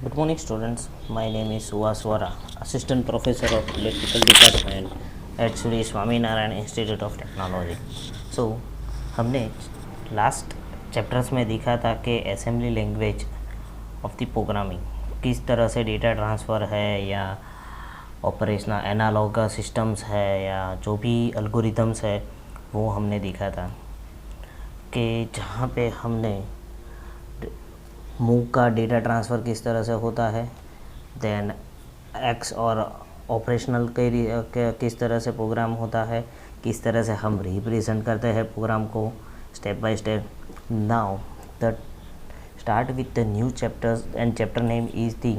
Good morning, students. My name is Suhas Vora, Assistant Professor of Electrical Department at Sri Swaminarayan Institute of Technology. So, हमने last chapters में देखा था कि assembly language of the programming किस तरह से data transfer है या ऑपरेशनल एनालॉग सिस्टम्स है या जो भी एल्गोरिथम्स है वो हमने देखा था कि जहाँ पे हमने मूव का डेटा ट्रांसफ़र किस तरह से होता है, देन एक्स और ऑपरेशनल के किस तरह से प्रोग्राम होता है, किस तरह से हम रिप्रेजेंट करते हैं प्रोग्राम को step by step. Now the start with the new chapters and chapter name is the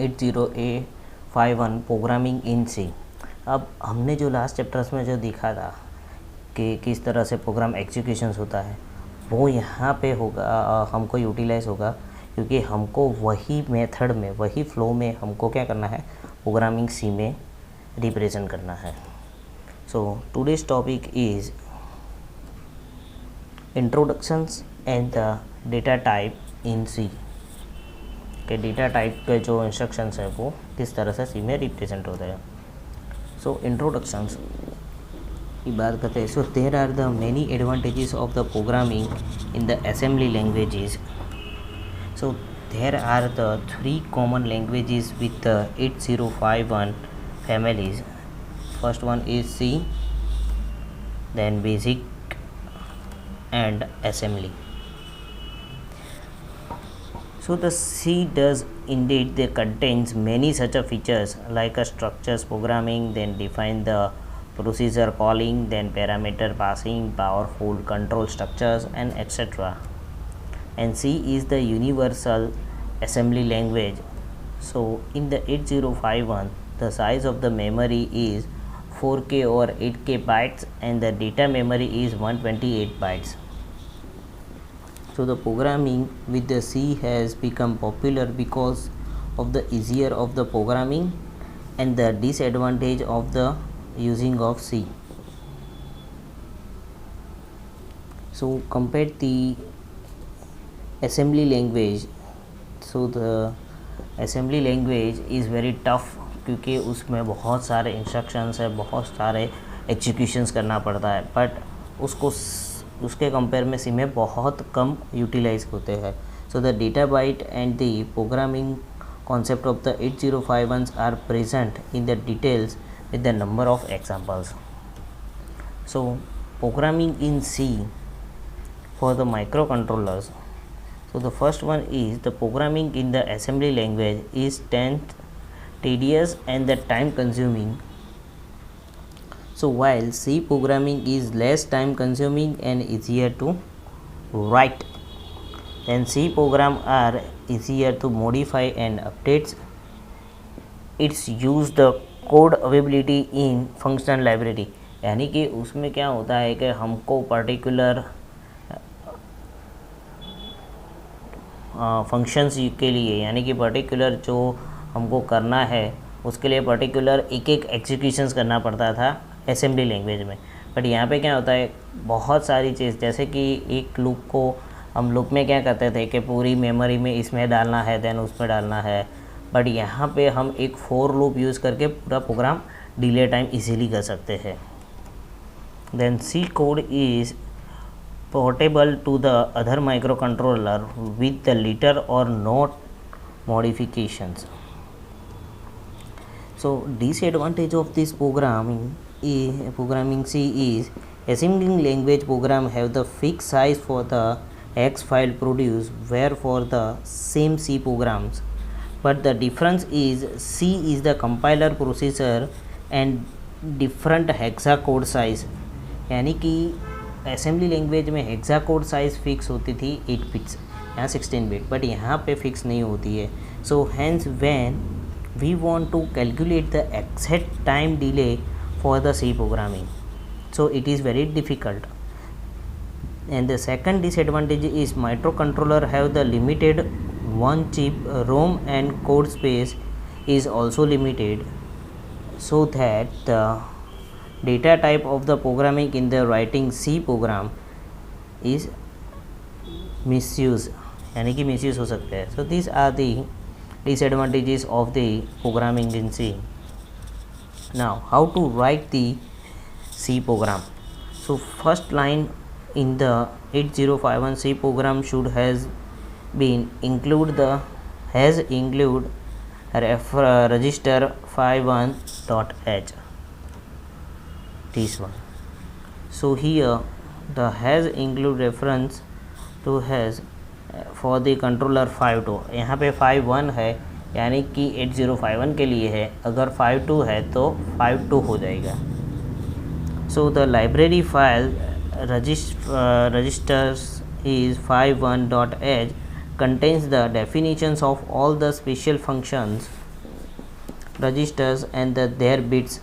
80A51 programming in C. अब हमने जो लास्ट चैप्टर्स में जो देखा था कि किस तरह से प्रोग्राम एग्जीक्यूशंस होता है वो यहाँ पे होगा, हमको यूटिलाइज़ होगा क्योंकि हमको वही मेथड में वही फ्लो में हमको क्या करना है, प्रोग्रामिंग सी में रिप्रेजेंट करना है. So today's topic is introductions and the data type in C. के डेटा टाइप के जो इंस्ट्रक्शंस हैं वो किस तरह से सी में रिप्रेजेंट होते हैं. सो इंट्रोडक्शंस की बात करते हैं. So there are the many advantages of the programming in the assembly languages. So there are the 3 common languages with the 8051 families. First one is C, then basic and assembly. So the C does indeed they contains many such a features like a structures programming, then define the procedure calling, then parameter passing, powerful control structures and etc. And C is the universal assembly language. So in the 8051 the size of the memory is 4K or 8K bytes and the data memory is 128 bytes. So the programming with the C has become popular because of the easier of the programming and the disadvantage of the using of C. So compared the assembly language, so the assembly language is very tough क्योंकि उसमें बहुत सारे instructions है, बहुत सारे executions करना पड़ता है, बट उसके कंपेयर में सी में बहुत कम यूटिलाइज होते हैं. So the data byte and the programming concept of the 8051s are present in the details with the number of examples. So programming in C for the microcontrollers. So the first one is the programming in the assembly language is tedious and the time consuming. So while C programming is less time consuming and easier to write, then C program are easier to modify and updates. It's use the code availability in functional library. यानी कि उसमें क्या होता है कि हमको particular functions के लिए, यानी कि पर्टिकुलर जो हमको करना है उसके लिए पर्टिकुलर एक एक एग्जीक्यूशंस करना पड़ता था असेंबली लैंग्वेज में. बट यहाँ पे क्या होता है, बहुत सारी चीज़, जैसे कि एक लूप को हम लूप में क्या करते थे कि पूरी मेमोरी में इसमें डालना है, देन उसमें डालना है, बट यहाँ पे हम एक फोर लूप यूज़ करके पूरा प्रोग्राम डिले टाइम इजीली कर सकते हैं. Then C code is portable to the other microcontroller with the little और not modifications. So disadvantage of this programming C is assembly language program have the fixed size for the X file produced where for the same C programs, but the difference is C is the compiler processor and different hexacode size. यानी कि assembly language में हेक्साकोड size fix होती थी 8 bits, यहाँ 16 bit, but यहाँ पे fix नहीं होती है. So hence when we want to calculate the exact time delay for the C programming, so it is very difficult. And the second disadvantage is microcontroller have the limited one chip ROM and code space is also limited, so that the data type of the programming in the writing C program is misuse, यानी कि misuse हो सकते हैं. So this are the disadvantages of the programming in C. Now, how to write the C program? So, first line in the 8051 C program should has been include register 51.h, this one. So here the has include reference to has for the controller 52, यहाँ पे 51 है यानी कि 8051 के लिए है, अगर 52 है तो 52 हो जाएगा. So the library file registers is 51.h contains the definitions of all the special functions registers and their bits.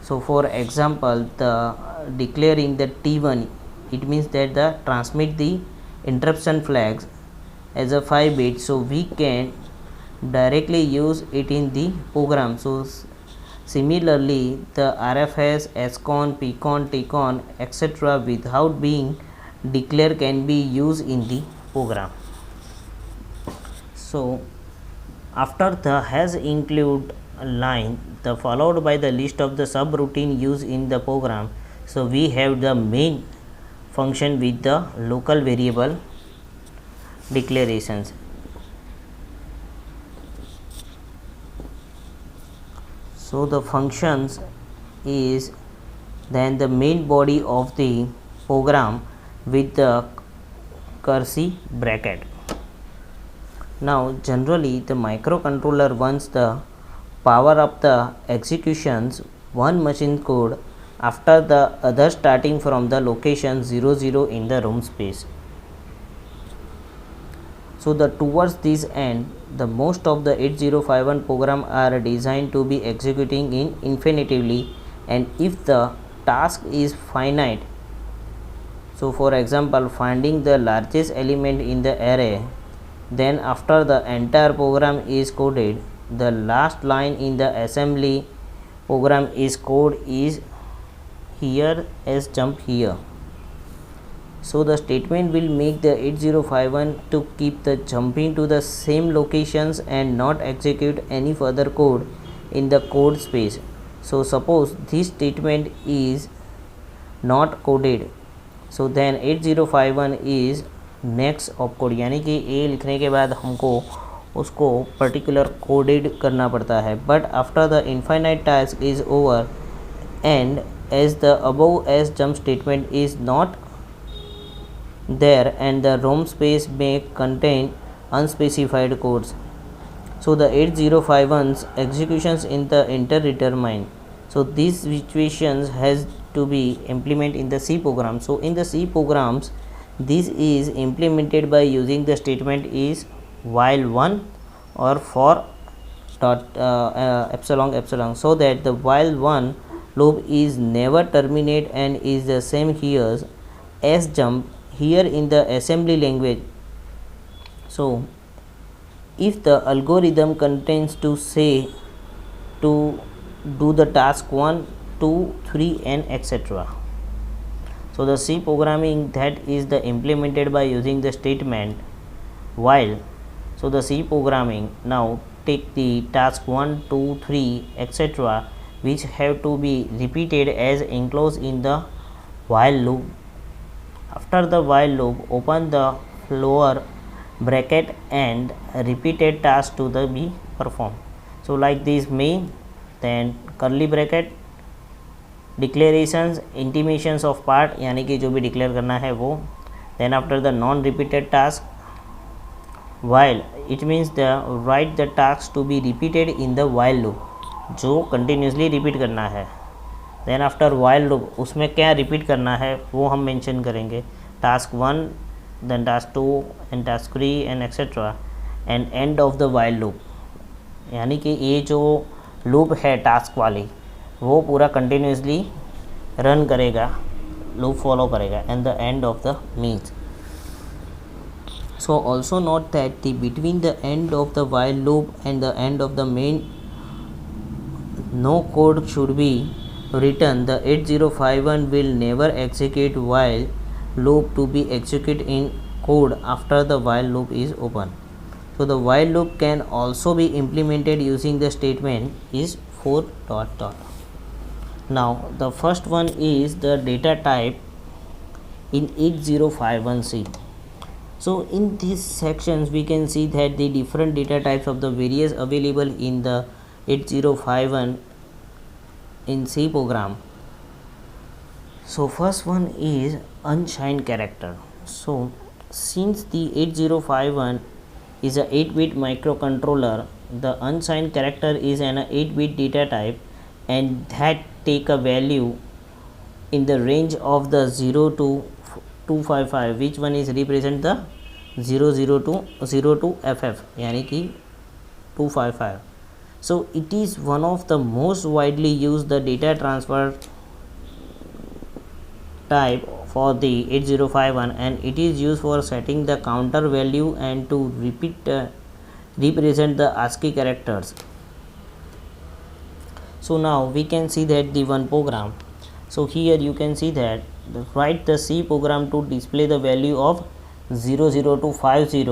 So for example, the declaring the T1, it means that the transmit the interruption flags as a 5 bit, so we can directly use it in the program. So similarly, the RFS, SCON, PCON, TCON, etc. without being declared can be used in the program. So after the has include line, the followed by the list of the subroutine used in the program. So we have the main function with the local variable declarations. So the functions is then the main body of the program with the cursive bracket. Now generally the microcontroller wants the power up the executions one machine code after the other starting from the location 00 in the ROM space. So the towards this end, the most of the 8051 program are designed to be executing in infinitively, and if the task is finite, so for example finding the largest element in the array, then after the entire program is coded, the last line in the assembly program is code is here as jump here. So the statement will make the 8051 to keep the jumping to the same locations and not execute any further code in the code space. So suppose this statement is not coded, so then 8051 is next opcode, यानी कि A लिखने के बाद हमको उसको particular coded करना पड़ता है. But after the infinite task is over and as the above as jump statement is not there and the ROM space may contain unspecified codes, so the 8051's executions in the interdetermined. So these situations has to be implemented in the C program. So in the C programs, this is implemented by using the statement is while 1 or for dot epsilon epsilon, so that the while 1 loop is never terminate and is the same here as jump here in the assembly language. So if the algorithm contains to say to do the task 1, 2, 3 and etc. So the C programming that is the implemented by using the statement while. So the C programming now take the task 1, 2, 3 etc. which have to be repeated as enclosed in the while loop. After the while loop, open the lower bracket and repeated task to the be performed. So like this main, then curly bracket, declarations, intimations of part यानी कि जो भी declare करना है वो. Then after the non repeated task, while it means the write the task to be repeated in the while loop, जो continuously repeat करना है. देन आफ्टर वाइल लूप उसमें क्या रिपीट करना है वो हम मेंशन करेंगे. Task 1, then task 2 and task 3 and etcetera and end of the while loop, यानी कि ये जो लूप है टास्क वाली वो पूरा कंटिन्यूसली रन करेगा, लूप फॉलो करेगा and the end of the means. So also note that the between the end of the while loop and the end of the main no code should be written. The 8051 will never execute while loop to be executed in code after the while loop is open. So the while loop can also be implemented using the statement is for dot dot. Now the first one is the data type in 8051C. So in these sections we can see that the different data types of the various available in the 8051 in C program. So first one is unsigned character. So since the 8051 is a 8-bit microcontroller, the unsigned character is an 8-bit data type and that take a value in the range of the 0 to 255, which one is represent the 00 to 0 to FF यानी कि 255. So it is one of the most widely used the data transfer type for the 8051 and it is used for setting the counter value and to represent the ASCII characters. So now we can see that the one program. So here you can see that write the C program to display the value of 00 to 50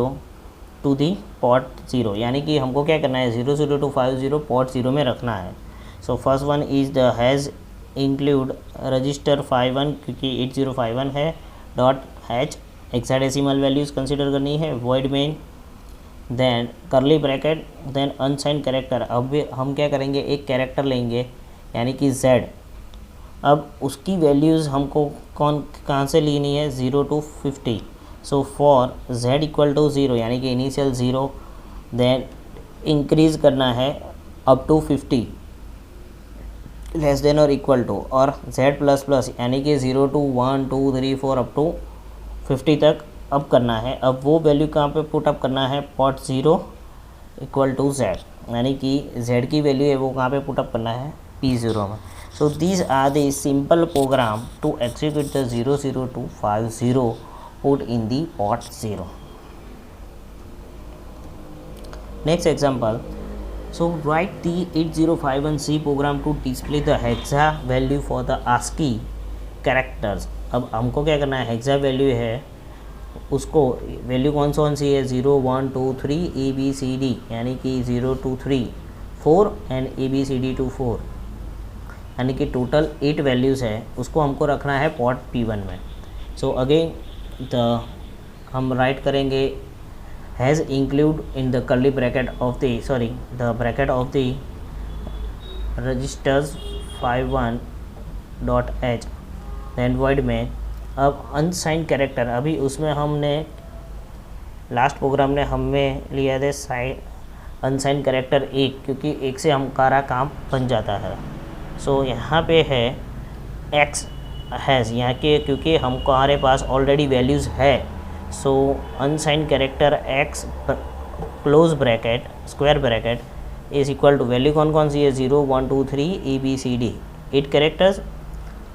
to the port 0, यानी कि हमको क्या करना है 00 to 50 port 0 में रखना है. So first one is the has include register 51 क्योंकि 8051 है dot H hexadecimal values consider करनी है void main then curly bracket then unsigned character. अब हम क्या करेंगे एक कैरेक्टर लेंगे यानी कि z. अब उसकी वैल्यूज़ हमको कहाँ से लेनी है 0 to 50. So for z equal to 0 यानी कि इनिशियल 0 देन इंक्रीज़ करना है अप टू 50 लेस देन और इक्वल टू और z प्लस प्लस यानी कि 0 to 1 2 3 4 अप टू 50 तक अप करना है. अब वो वैल्यू कहाँ पे पुट अप करना है पॉट 0 इक्वल टू z यानी कि z की वैल्यू है वो कहाँ पे पुट अप करना है P0 में. So these are the simple program to execute the 00 to 50 put in the port 0. Next example. So write the 8051C program to display the hexa value for the ASCII characters. अब हमको क्या करना है hexa value है उसको value कौन सी है 0 1 2 3 ABCD यानी कि 0 2 3 4 एंड ABCD to 4 यानी कि टोटल 8 वैल्यूज़ है उसको हमको रखना है पॉट P1 में. सो अगेन हम राइट करेंगे hash include in the curly bracket of the bracket of the registers 51 dot H then word में. अब अनसाइंड कैरेक्टर अभी उसमें हमने लास्ट प्रोग्राम ने हमें लिया था अनसाइंड कैरेक्टर 1 क्योंकि 1 से हमारा काम बन जाता है. सो यहाँ पे है एक्स हैज़ यहाँ के क्योंकि हमारे पास ऑलरेडी वैल्यूज़ है. So unsigned character X close bracket square bracket is equal to value कौन सी है 0 1 2 3 ABCD 8 characters.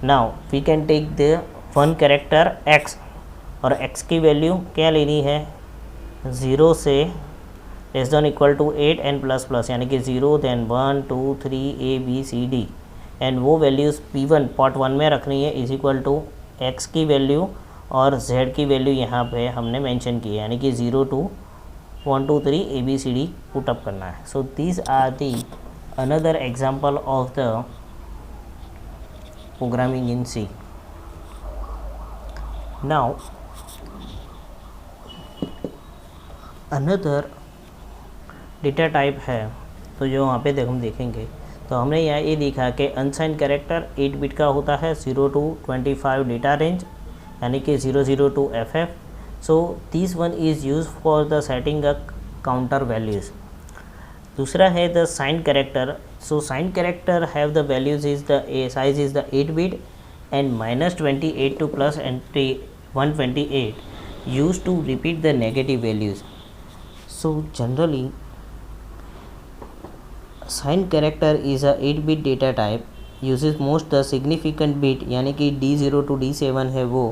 Now we can take the one character X और एक्स की वैल्यू क्या लेनी है 0 से less than equal to 8 and plus plus यानी कि 0 देन 1 2 3 ABCD एंड वो वैल्यूज़ P1 पॉट 1 में रखनी है इज इक्वल टू एक्स की वैल्यू और z की वैल्यू यहाँ पे हमने मेंशन की है यानी कि 0 to 1 2 3 ABCD पुट अप करना है. So these are the another example of the programming in C. Now another data type है तो जो वहाँ पे हम देखेंगे तो हमने यहाँ ये देखा कि अनसाइंड कैरेक्टर 8 बिट का होता है 0 to 25 डेटा रेंज यानी कि 00 to FF. So this one is use for the setting a counter values. दूसरा है the signed character. So signed character have the values is the size is the 8 bit and -28 to +128 use to repeat the negative values. So generally signed character is a 8-bit data type uses most the significant bit यानी कि D0 to D7 है वो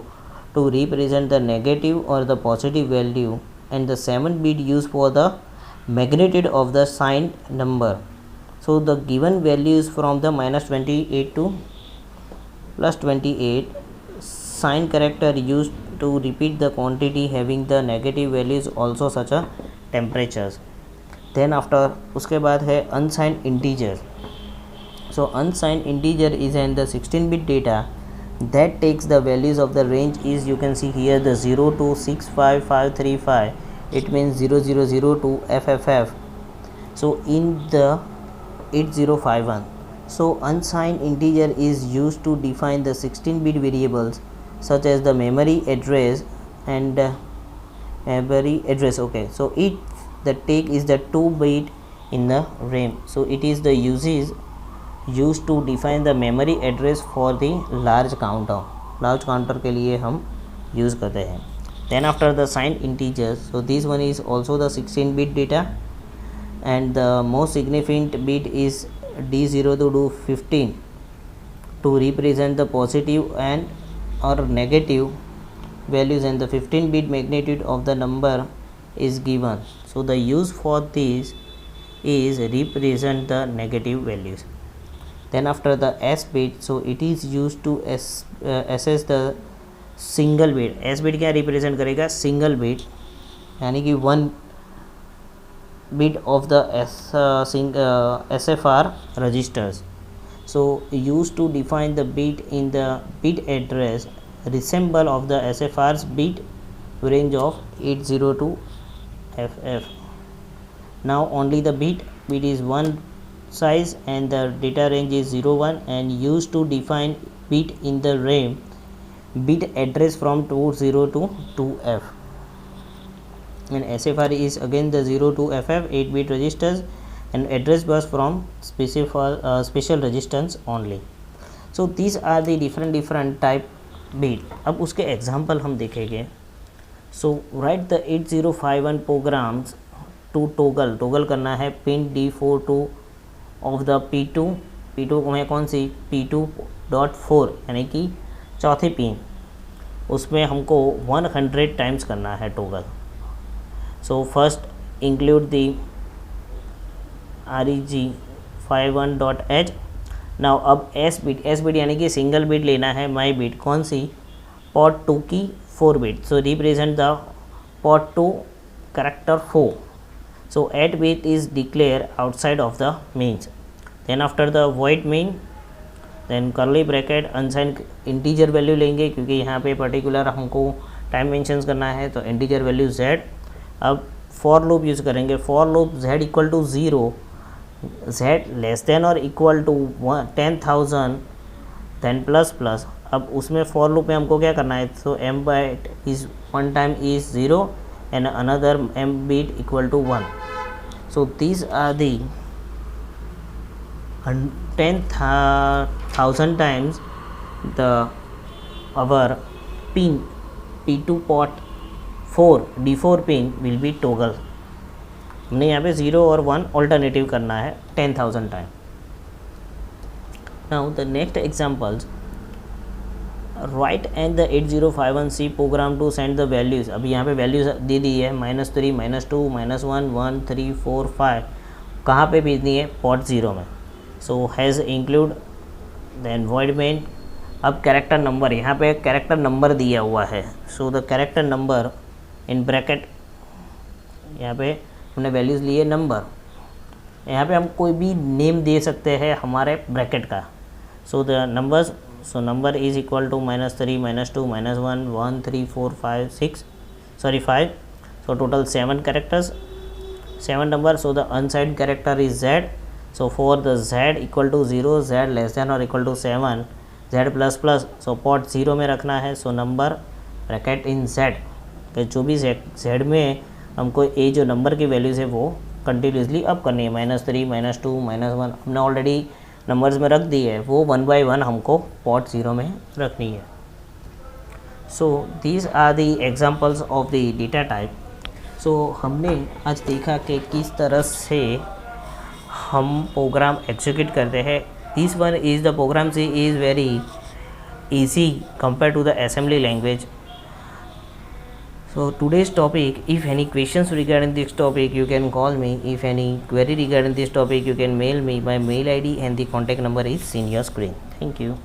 to represent the negative or the positive value and the 7th bit used for the magnitude of the signed number. So the given values from the -28 to +28 sign character used to repeat the quantity having the negative values also such a temperatures. Then after उसके बाद है unsigned integer. So unsigned integer is in the 16-bit data that takes the values of the range is, you can see here, the 0 to 65535. It means 0000 to FFF. So in the 8051, so unsigned integer is used to define the 16-bit variables such as the memory address and memory address. Okay, so the take is the 2-bit in the RAM. So it is the used to define the memory address for the large counter के लिए हम use करते हैं. Then after the signed integers, so this one is also the 16-bit data, and the most significant bit is D0 to D15 to represent the positive and or negative values, and the 15-bit magnitude of the number is given. So the use for this is represent the negative values. Then after the S bit, so it is used to assess the single bit. S bit क्या represent करेगा? Single bit, यानी कि 1 bit of the SFR registers. So used to define the bit in the bit address resemble of the SFR's bit range of 80 to FF. Now only the bit is one size and the data range is 01, and used to define bit in the RAM bit address from 20 to 2F, and SFR is again the 0 to FF 8-bit registers, and address bus from special registers only. So these are the different type bit. अब उसके example हम देखेंगे. So write the 8051 programs to toggle करना है pin D4 to of the P2 में कौन सी P2.4 यानी कि चौथी पिन, उसमें हमको 100 टाइम्स करना है टोगल. सो फर्स्ट इंक्लूड दी reg51.h. नाउ अब एस बिट यानी कि सिंगल बिट लेना है. माई बिट कौन सी? पॉट 2 की 4 bit. So represent the pot 2 character 4. So 8 bit is declared outside of the mains. Then after the void main, then curly bracket unsigned integer value लेंगे, क्योंकि यहाँ पे पर्टिकुलर हमको टाइम मेंशंस करना है, तो इंटीजर वैल्यू z. अब for loop use करेंगे. For loop z equal to 0, z less than और इक्वल टू 10,000, देन प्लस. अब उसमें फॉर लूप में हमको क्या करना है? तो m bit is one time is 0 and another m bit equal to 1. So these are the 10,000 times the our pin P2 port 4 D4 pin will be toggle. हमने यहाँ पे 0 और 1 ऑल्टरनेटिव करना है 10,000 time. Now the next examples, write and the 8051C program to send the values. अभी यहाँ पे values दे दी है -3 -2 -1 1 3 4 5. कहाँ पे भेजनी है? पॉट 0 में. So hash include then void main. अब कैरेक्टर नंबर, यहाँ पे कैरेक्टर नंबर दिया हुआ है. So the character number in bracket, यहाँ पे हमने वैल्यूज़ लिए नंबर. यहाँ पे हम कोई भी नेम दे सकते हैं हमारे ब्रैकेट का. So the numbers, so number is equal to -3 -2 -1 1 3 4 5 6 sorry 5. So total 7 characters, 7 number. So the unsigned character is z. So for the z equal to 0, z less than or equal to 7, z plus plus. So port 0 में रखना है. So number bracket in z, तो जो भी z में हमको ये जो नंबर की वैल्यूज़ है वो कंटिन्यूसली अप करनी है. -3 -2 -1 हमने ऑलरेडी नंबर्स में रख दी है, वो 1 by 1 हमको पॉट 0 में रखनी है. So these are the examples of the data type. सो हमने आज देखा कि किस तरह से हम प्रोग्राम एग्जीक्यूट करते हैं. This one is the program C is very easy compared to the assembly language. So today's topic, if any questions regarding this topic you can call me. If any query regarding this topic you can mail me. My mail ID and the contact number is in your screen. Thank you.